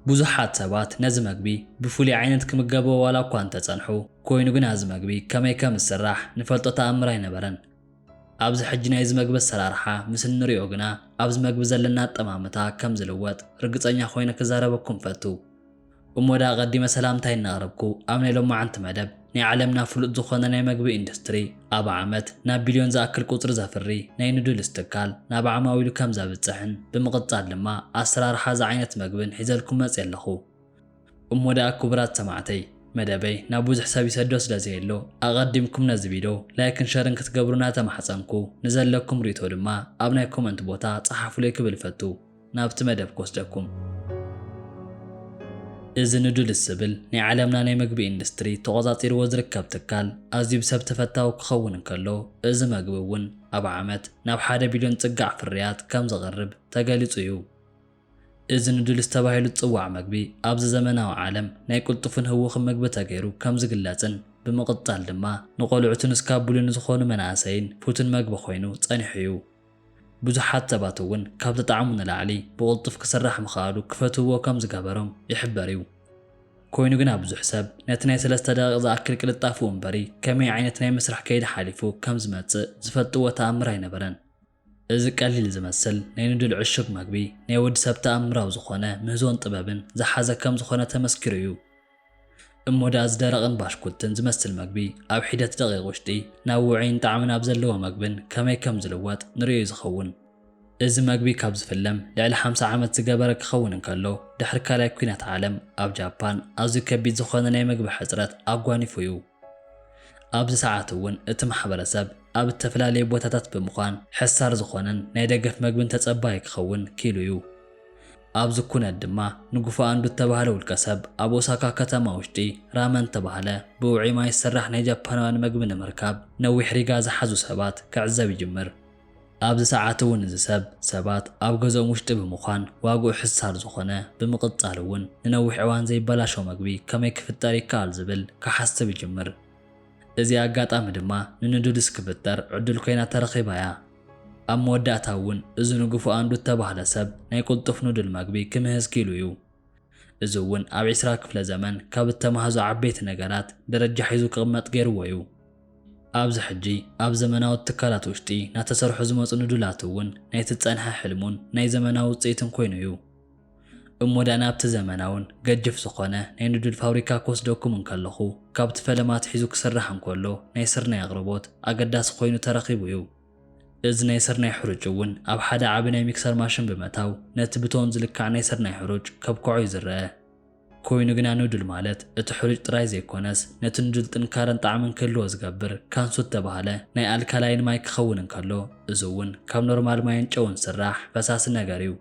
ብዙሓት ሰባት ነዚ መግቢ ብፍሉይ ዓይነት ክምገበዎ ዋላ እኳ እንተጸንሑ ኮይኑ ግን እዚ መግቢ ከመይ ከም ዝስራሕ ንፈልጦ ተኣምር ኣይነበረን። ኣብዚ ሕጂ ናይዚ መግቢ ኣሰራርሓ ምስ እንሪኦ ግና ኣብዚ መግቢ ዘለና ኣጠማምታ ከም ዝልወጥ ርግጸኛ ኮይነ ክዛረበኩም ፈቱ። እሞዳ ቀዲመ ሰላምታይ እናቕረብኩ ኣብ ናይ ሎማዓንቲ መደብ ናይ ዓለምና ፍሉጥ ዝኾነ ናይ መግቢ ኢንዱስትሪ ኣብ ዓመት ናብ ቢልዮን ዝኣክል ቁፅሪ ዘፍሪ ናይ ኑድልስ ትካል ናብ ዓማዊሉ ከም ዘብፅሕን ብምቕጻል ድማ ኣሰራርሓ ዚ ዓይነት መግብን ሒዘልኩም መጽ ኣለኹ። እሞዳ ክቡራት ሰማዕተይ መደበይ ናብ ብዙሕ ሰብ ይሰዶ ስለዘየሎ ኣቐዲምኩም ነዚ ቪድዮ ላይክን ሸርን ክትገብሩና ተማሕፀንኩ። ንዘለኩም ሪቶ ድማ ኣብ ናይ ኮመንት ቦታ ጸሓፉለይ ክብል ፈቱ። ናብቲ መደብ ክወስደኩም። እዚ ኑድልስ ዝብል ናይ ዓለምና ናይ መግቢ ኢንዱስትሪ ተቆጻጺርዎ ዝርከብ ትካል ኣዝዩ ብሰብ ተፈታዊ ክኸውን እንከሎ እዚ መግቢ እውን ኣብ ዓመት ናብ 1 ቢልዮን ጽጋዕ ፍርያት ከም ዘቕርብ ተገሊጹ እዩ። እዚ ኑድልስ ተባሂሉ ዝጽዋዕ መግቢ ኣብዚ ዘመናዊ ዓለም ናይ ቁልጡፍን ህውኽን ምግቢ ተገይሩ ከም ዝግለጽን ብምቕጻል ድማ ንቆልዑትን እስካብ ብሉን ዝኾኑ መናእሰይን ፉትን መግቢ ኮይኑ ጸኒሑ እዩ። ብዙሓት ሰባት እውን ካብቲ ጣዕሙ ንላዕሊ ብቕልጡፍ ክስራሕ ምኽኣሉ ክፈትውዎ ከም ዝገበሮም ይሕበር እዩ። ኮይኑ ግን ብዙሕ ሰብ ነቲ ናይ 3 ደቂቕ ዝኣክል ቅልጣፉ እምበሪ ከመይ ዓይነት ናይ ምስራሕ ከይዲ ሓሊፉ ከም ዝመጽእ ዝፈልጥዎ ተኣምር ኣይነበረን። እዚ ቀሊል ዝመስል ናይ ኑድል ዕሹግ መግቢ ናይ ወዲ ሰብ ተኣምራዊ ዝኾነ ምህዞን ጥበብን ዝሓዘ ከም ዝኾነ ተመስኪሩ እዩ። እሞዳ ዝደረቕን ባሽኩትን ዝመስል መግቢ ኣብ ሒደት ደቂቕ ውሽጢ ናብ ውዑይን ጣዕምን ኣብ ዘለዎ መግብን ከመይ ከም ዝልወጥ ንሪኦ ዝኸውን። እዚ መግቢ ካብ ዝፍለም ልዕሊ 50 ዓመት ዝገበረ ክኸውን እንከሎ ድሕሪ ካልኣይ ኩናት ዓለም ኣብ ጃፓን ኣዝዩ ከቢድ ዝኾነ ናይ መግቢ ሕፅረት ኣጓኒፉ እዩ። ኣብዚ ሰዓት እውን እቲ ማሕበረሰብ ኣብ ዝተፈላለዩ ቦታታት ብምዃን ሕሳር ዝኾነን ናይ ደገፍ መግብን ተጸባይ ክኸውን ኪሉ እዩ። ኣብዚ ኩነት ድማ ንጉፋን ዝተባህለ ውልቀ ሰብ ኣብ ኦሳካ ከተማ ውሽጢ ራመን ተባህለ ብውዑይ ማይ ዝስራሕ ናይ ጃፓናውያን ምግቢ ንምርካብ ነዊሕ ሪጋ ዝሓዙ ሰባት ክዕዘብ ይጅምር። ኣብዚ ሰዓት እውን እዚ ሰባት ኣብ ገዝኦም ውሽጢ ብምዃን ዋግኡ ሕሳር ዝኾነ ብምቕጻል እውን ንነዊሕ እዋን ዘይበላሸው መግቢ ከመይ ክፍጠር ይከኣል ዝብል ክሓስብ ይጅምር። እዚ ኣጋጣሚ ድማ ንኑድልስ ክፍጠር ዕድል ኮይና ተረኺባ እያ። ኣብ መወዳእታ እውን እዚ ንጉፋን ዝተባህለ ሰብ ናይ ቁልጡፍ ኑድል መግቢ ክምህዝ ኪሉ እዩ። እዚ እውን ኣብ 20 ክፍለ ዘመን ካብ እተማህዙ ዓበይቲ ነገራት ደረጃ ሒዙ ክቕመጥ ገይርዎ እዩ። ኣብዚ ሕጂ ኣብ ዘመናዊ ትካላት ውሽጢ ናተሰርሑ ዝመፁ ኑድላት እውን ናይቲ ጸንሐ ሕልሙን ናይ ዘመናዊ ውፅኢትን ኮይኑ እዩ። እሞዳ ናብቲ ዘመናውን ገጅፍ ዝኾነ ናይ ኑድል ፋብሪካ ክወስደኩም እንከለኹ ካብቲ ፈለማት ሒዙ ክስራሕ እንከሎ ናይ ስርናይ ኣቕርቦት ኣገዳሲ ኮይኑ ተረኺቡ እዩ። እዚ ናይ ስርናይ ሕሩጭ እውን ኣብ ሓደ ዓቢ ናይ ሚክሰር ማሽን ብምእታው ነቲ ብቶን ዝልካዕ ናይ ስርናይ ሕሩጭ ከብክዖ ይዝረአ። ኮይኑ ግና ኑድል ማለት እቲ ሕሩጭ ጥራይ ዘይኮነስ ነቲ ኑድል ጥንካረን ጣዕምን ክህልዎ ዝገብር ካንሱ ተባህለ ናይ ኣልካላይን ማይ ክኸውን እንከሎ እዚ እውን ካብ ኖርማል ማይን ጨውን ስራሕ ፈሳሲ ነገር እዩ።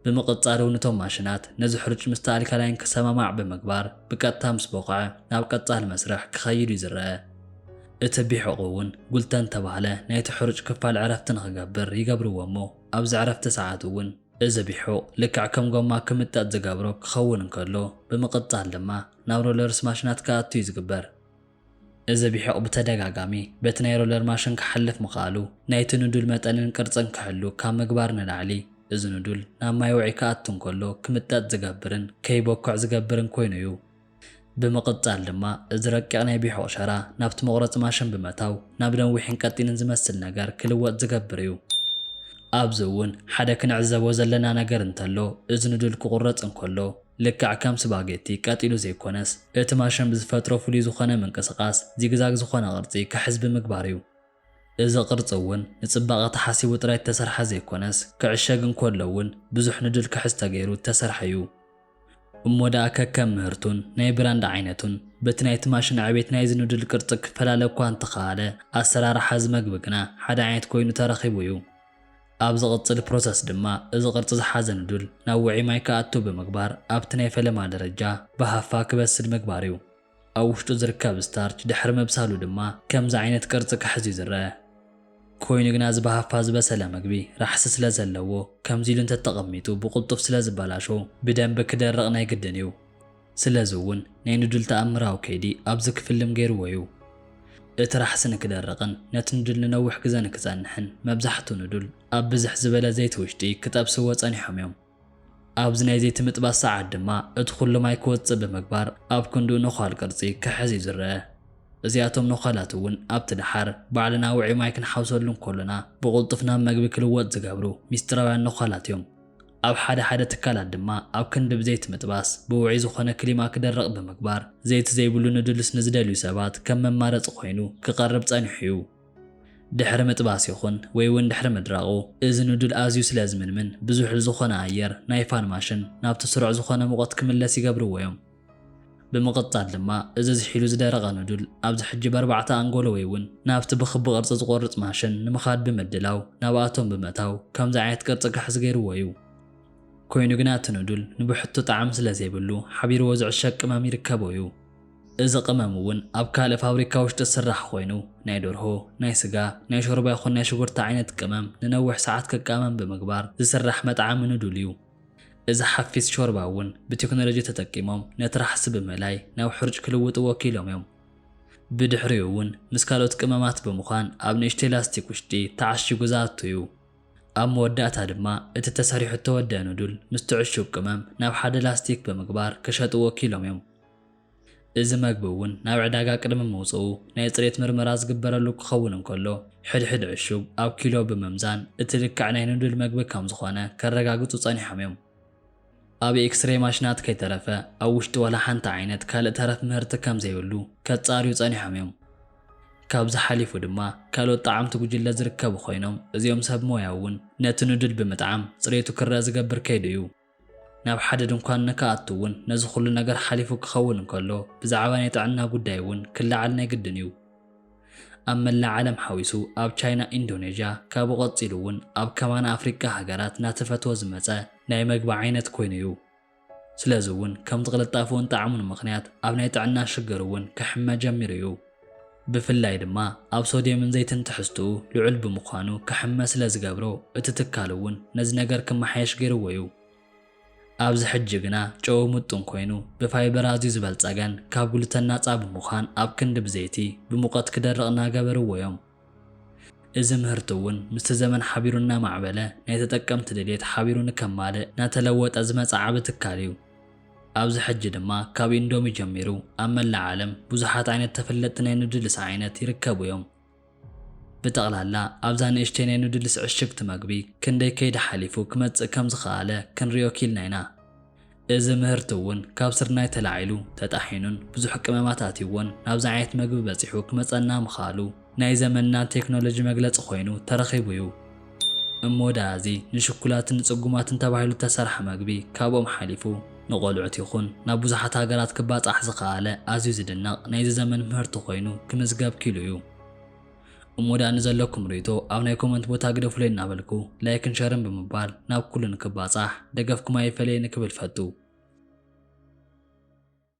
ብምቕጻር ነቶም ማሽናት ነዚ ሕሩጭ ምስቲ ኣልካላይን ክሰማማዕ ብምግባር ብቀጥታ ምስ በቕዐ ናብ ቀጻሊ መስርሕ ክኸይድ ይዝረአ። እቲ ቢሑቕ እውን ጉልተን ተባህለ ናይቲ ሕሩጭ ክፋል ዕረፍቲ ንኽገብር ይገብርዎ እሞ ኣብዚ ዕረፍቲ ሰዓት እውን እዚ ቢሑቕ ልክዕ ከም ጎማ ክምጠጥ ዝገብሮ ክኸውን እንከሎ ብምቕጻል ድማ ናብ ሮለርስ ማሽናት ክኣቱ እዩ ዝግበር። እዚ ቢሑቕ ብተደጋጋሚ በቲ ናይ ሮለር ማሽን ክሓልፍ ምኽኣሉ ናይቲ ኑድል መጠንን ቅርጽን ክሕሉ ካብ ምግባር ንላዕሊ እዚ ኑድል ናብ ማይ ውዑይ ክኣቱ እንከሎ ክምጠጥ ዝገብርን ከይበኩዕ ዝገብርን ኮይኑ እዩ። ብምቕጻል ድማ እዚ ረቂቕ ናይ ቢሑቕ ሸራ ናብቲ መቑረፂ ማሽን ብምእታው ናብ ነዊሕን ቀጢንን ዝመስል ነገር ክልወጥ ዝገብር እዩ። ኣብዚ እውን ሓደ ክንዕዘቦ ዘለና ነገር እንተሎ እዚ ኑድል ክቑረጽ እንከሎ ልክዕ ከም ስፓጌቲ ቀጢሉ ዘይኮነስ እቲ ማሽን ብዝፈጥሮ ፍሉይ ዝኾነ ምንቅስቓስ ዚግዛግ ዝኾነ ቅርጺ ክሕዝ ብምግባር እዩ። እዚ ቅርጺ እውን ንጽባቐ ተሓሲቡ ጥራይ ተሰርሐ ዘይኮነስ ክዕሸግ እንከሎ እውን ብዙሕ ኑድል ክሕዝ ተገይሩ ተሰርሐ እዩ። እሞዳ ከከም ምህርቱን ናይ ብራንድ ዓይነቱን በቲ ናይቲ ማሽን ዕቤት ናይዚ ኑድል ቅርጺ ክፈላለ እኳ እንተኸኣለ ኣሰራርሓ እዚ መግቢ ግና ሓደ ዓይነት ኮይኑ ተረኺቡ እዩ። ኣብ ዝቕጽል ፕሮሰስ ድማ እዚ ቅርጺ ዝሓዘ ኑድል ናብ ውዑይ ማይ ክኣቱ ብምግባር ኣብቲ ናይ ፈለማ ደረጃ ብሃፋ ክበስል ምግባር እዩ። ኣብ ውሽጡ ዝርከብ ስታርች ድሕሪ ምብሳሉ ድማ ከምዚ ዓይነት ቅርጺ ክሕዝ ይዝረአ። ኮይኑ ግና እዚ ብሃፋ ዝበሰለ ምግቢ ራሕሲ ስለ ዘለዎ ከምዚ ኢሉ እንተተቐሚጡ ብቕልጡፍ ስለ ዝበላሾ ብደንቢ ክደርቕ ናይ ግድን እዩ። ስለዚ እውን ናይ ኑድል ተኣምራዊ ከይዲ ኣብዚ ክፍልም ገይርዎ እዩ። እቲ ራሕሲ ንክደርቕን ነቲ ኑድል ንነዊሕ ግዜ ንክጸንሕን መብዛሕትኡ ኑድል ኣብ ብዝሕ ዝበለ ዘይቲ ውሽጢ ክጠብስዎ ጸኒሖም እዮም። ኣብዚ ናይ ዘይቲ ምጥባስ ሰዓት ድማ እቲ ኩሉ ማይ ክወፅእ ብምግባር ኣብ ክንዱ ነዃል ቅርጺ ክሕዝ እዩ ዝረአ። እዚኣቶም ነዃላት እውን ኣብቲ ድሓር ባዕልና ውዑይ ማይ ክንሓውሰሉ እንከለና ብቕልጡፍ ናብ መግቢ ክልወጥ ዝገብሩ ሚስጥራውያን ነዃላት እዮም። ኣብ ሓደ ትካላት ድማ ኣብ ክንዲ ብዘይቲ ምጥባስ ብውዑይ ዝኾነ ክሊማ ክደርቕ ብምግባር ዘይቲ ዘይብሉ ንድልስ ንዝደልዩ ሰባት ከም መማረፂ ኮይኑ ክቐርብ ጸኒሑ እዩ። ድሕሪ ምጥባስ ይኹን ወይ እውን ድሕሪ ምድራቑ እዚ ንዱል ኣዝዩ ስለ ዝምንምን ብዙሕ ዝኾነ ኣየር ናይ ፋን ማሽን ናብቲ ስሩዕ ዝኾነ ሙቐት ክምለስ ይገብርዎ እዮም። ብምቕጻል ድማ እዚ ዝሒሉ ዝደረቐ ንዱል ኣብዚ ሕጂ ብ4 ኣንጎሎ ወይ እውን ናብቲ ብክቢ ቅርጺ ዝቆርጽ ማሽን ንምኻድ ብምድላው ናብኣቶም ብምእታው ከምዚ ዓይነት ቅርጺ ክሕዝ ገይርዎ እዩ። ኮይኑ ግና እቲ ንዱል ንብሕቱ ጣዕሚ ስለ ዘይብሉ ሓቢርዎ ዝዕሸቅ ቅመም ይርከቦ እዩ። እዚ ቅመም እውን ኣብ ካልእ ፋብሪካ ውሽጢ ዝስራሕ ኮይኑ ናይ ደርሆ፣ ናይ ስጋ፣ ናይ ሾርባ ይኹን ናይ ሽጉርቲ ዓይነት ቅመም ንነዊሕ ሰዓት ክቃመም ብምግባር ዝስራሕ መጥዓሚ ንዱል እዩ። እዚ ሓፊስ ሾርባ እውን ብቴክኖሎጂ ተጠቂሞም ነቲ ራሕሲ ብምእላይ ናብ ሕርጭ ክልውጥዎ ኪሎም እዮም። ብድሕሪኡ እውን ምስ ካልኦት ቅመማት ብምዃን ኣብ ንእሽተይ ላስቲክ ውሽጢ ተዓሺጉ ዝኣቱ እዩ። ኣብ መወዳእታ ድማ እቲ ተሰሪሑ እተወድአ ንዱል ምስ ትዕሹግ ቅመም ናብ ሓደ ላስቲክ ብምግባር ክሸጥዎ ኪሎም እዮም። እዚ መግቢ እውን ናብ ዕዳጋ ቅድሚ ምውፅኡ ናይ ጽሬት ምርመራ ዝግበረሉ ክኸውን እንከሎ ሕድሕድ ዕሹግ ኣብ ኪሎ ብምምዛን እቲ ልክዕ ናይ ንዱል መግቢ ከም ዝኾነ ከረጋግጹ ጸኒሖም እዮም። ኣብ ኤክስሬይ ማሽናት ከይተረፈ ኣብ ውሽጢ ወላ ሓንቲ ዓይነት ካልእ ተረፍ ምህርቲ ከም ዘይብሉ ከጻርዩ ጸኒሖም እዮም። ካብዚ ሓሊፉ ድማ ካልኦት ጣዕምቲ ጉጅለ ዝርከቡ ኮይኖም እዚኦም ሰብ ሞያ እውን ነቲ ንዱል ብምጥዓም ጽሬቱ ክረአ ዝገብር ከይዲ እዩ። ናብ ሓደ ድንኳን ንከኣቱ እውን ነዚ ኩሉ ነገር ሓሊፉ ክኸውን እንከሎ ብዛዕባ ናይ ጥዕና ጉዳይ እውን ክለዓል ናይ ግድን እዩ። ኣብ መላእ ዓለም ሓዊሱ ኣብ ቻይና፣ ኢንዶኔዥያ ካብኡ ቀፂሉ እውን ኣብ ከማን ኣፍሪካ ሃገራት ናተፈትዎ ዝመፀ ናይ መግቢ ዓይነት ኮይኑ እዩ። ስለዚ እውን ከምቲ ቅልጣፉን ጣዕሙን ምኽንያት ኣብ ናይ ጥዕና ሽግር እውን ክሕመ ጀሚሩ እዩ። ብፍላይ ድማ ኣብ ሶድየምን ዘይትን ትሕዝትኡ ልዑል ብምዃኑ ክሕመ ስለ ዝገብሮ እቲ ትካል እውን ነዚ ነገር ክመሓየሽ ገይርዎ እዩ። ኣብዚ ሕጂ ግና ጨው ምጡን ኮይኑ ብፋይበር ኣዝዩ ዝበልጸገን ካብ ግሉተን ናጻ ብምዃን ኣብ ክንዲ ብዘይቲ ብሙቐት ክደርቕ እናገበርዎ እዮም። እዚ ምህርቲ እውን ምስቲ ዘመን ሓቢሩ እናማዕበለ ናይ ተጠቀምቲ ድሌት ሓቢሩ ንከማልእ ናተለወጠ ዝመጽ ዓቢ ትካል እዩ። ኣብዚ ሕጂ ድማ ካብ ኢንዶሚ ጀሚሩ ኣብ መላእ ዓለም ብዙሓት ዓይነት ተፈለጥቲ ናይ ኑድልስ ዓይነት ይርከቡ እዮም። ብጠቕላላ ኣብዛ ንእሽተይ ናይ ኑድልስ ዕሽግቲ መግቢ ክንደይ ከይዲ ሓሊፉ ክመጽእ ከም ዝኸኣለ ክንሪኦ ኪልና ኢና። እዚ ምህርቲ እውን ካብ ስርናይ ተላዒሉ ተጣሒኑን ብዙሕ ቅመማት ኣትይዎን ናብዚ ዓይነት መግቢ በፂሑ ክመጸና ምኻሉ ናይ ዘመንና ቴክኖሎጂ መግለፂ ኮይኑ ተረኺቡ እዩ። እሞ ዳኣዚ ንሽኩላትን ንጽጉማትን ተባሂሉ ተሰርሐ መግቢ ካብኦም ሓሊፉ ንቆልዑት ይኹን ናብ ብዙሓት ሃገራት ክባጻሕ ዝኸኣለ ኣዝዩ ዝድነቕ ናይዚ ዘመን ምህርቲ ኮይኑ ክምዝገብ ኪሉ እዩ። እሞ ዳ ንዘለኩም ርእይቶ ኣብ ናይ ኮመንት ቦታ ግደፍሉ እናበልኩ ላይክን ሸርን ብምባል ናብ ኩሉ ንክባጻሕ ደገፍኩም ኣይፈለየ ንክብል ፈቱ።